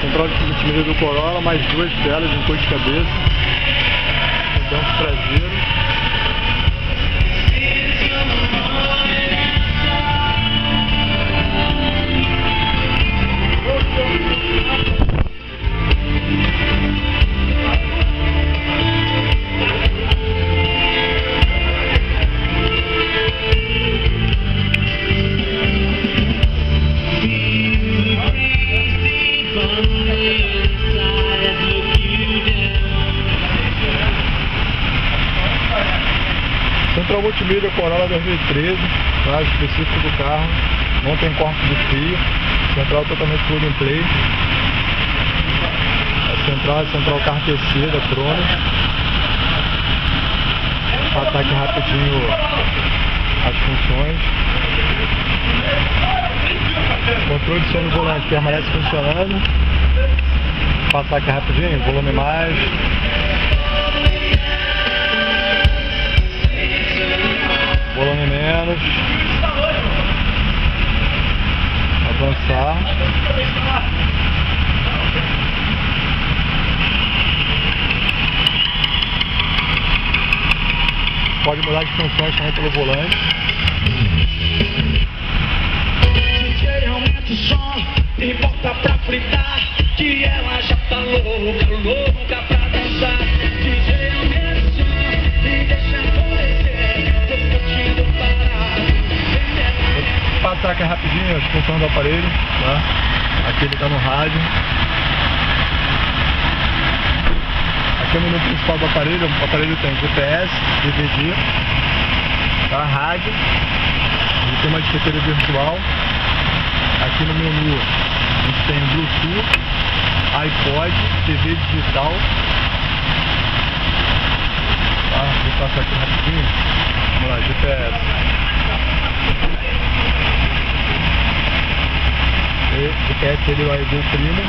Central de multimídia do Corolla, mais duas telas de encosto de cabeça, bancos traseiros. Central multimídia Corolla 2013, tá? Específico do carro, não tem corte de fio, central totalmente plug and play. A central é central CarTC da Trono. Ataque rapidinho as funções. Controle de som do volante permanece funcionando. Passar aqui rapidinho, volume mais. Volume menos. Avançar. Pode mudar de funções também pelo volante. DJ aumenta o som e bota pra fritar, que ela já tá louca pra dançar. DJ aumenta o som e deixa acontecer, tô curtindo parado. Vou passar aqui rapidinho as funções do aparelho, tá? Aqui ele tá no rádio. Aqui é o menu principal do aparelho. O aparelho tem GPS, DVD, tá? Rádio, ele tem uma disqueteira virtual. Aqui no menu a gente tem Bluetooth, iPod, TV digital, tá? Vou passar aqui rapidinho. Vamos lá, GPS. GPS ele vai ver o primo.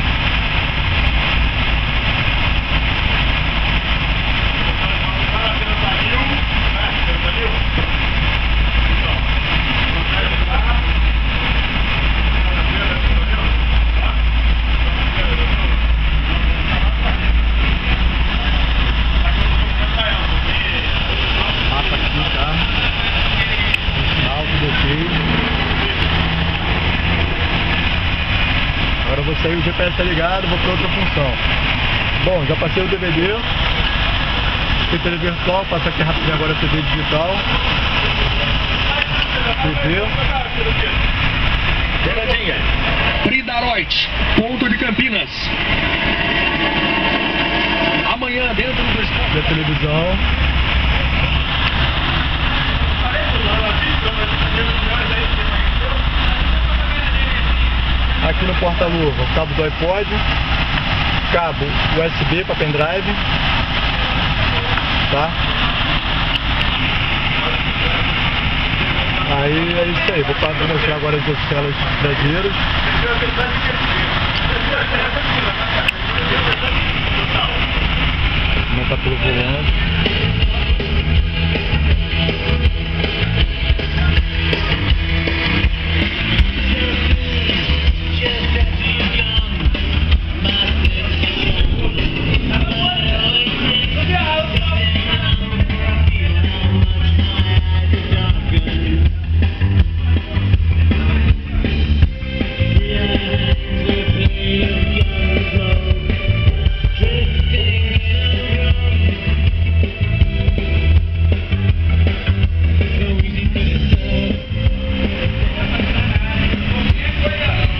Agora eu vou sair, o GPS tá ligado, vou para outra função. Bom, já passei o DVD, TV virtual, passo aqui rapidinho agora a TV digital. TV. Beiradinha, Pridaroit, ponto de Campinas. Amanhã dentro do esporte. Da televisão. Aqui no porta-luva, o cabo do iPod, cabo USB para pendrive, tá? Aí é isso aí, vou mostrar agora as duas telas traseiras. Não tá pelo volante.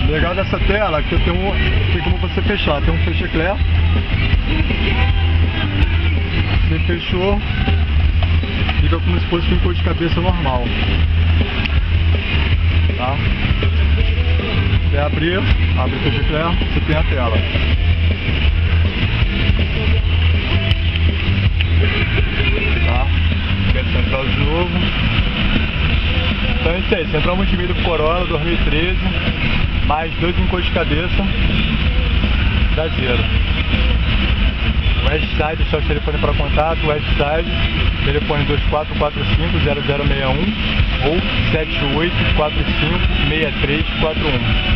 Legal dessa tela que tem como você fechar, tem um fecha eclair. Você fechou, fica como se fosse um encosto de cabeça normal, tá? Você abre o fecha eclair, você tem a tela. Tá? Quer central de novo. Então é isso aí, central multimídia Corolla 2013, mais 2 encostos de cabeça traseiro. Westside, deixar o telefone para contato, Westside, telefone 2445-0061 ou 7845-6341.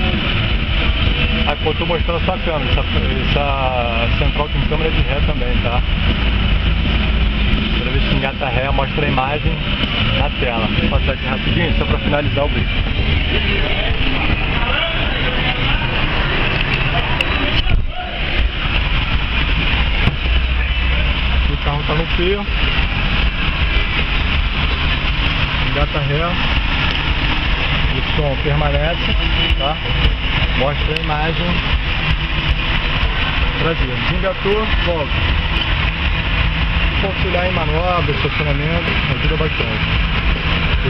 Aqui eu estou mostrando a sua câmera, essa central tem câmera de ré também, tá? Toda vez que engata ré, mostra a imagem na tela. Vou passar aqui rapidinho, só para finalizar o vídeo. O carro está no P, engata ré, o som permanece, tá? Mostra a imagem traseira. Desengatou, volta. Auxiliar em manobra, estacionamento, ajuda bastante. Ok?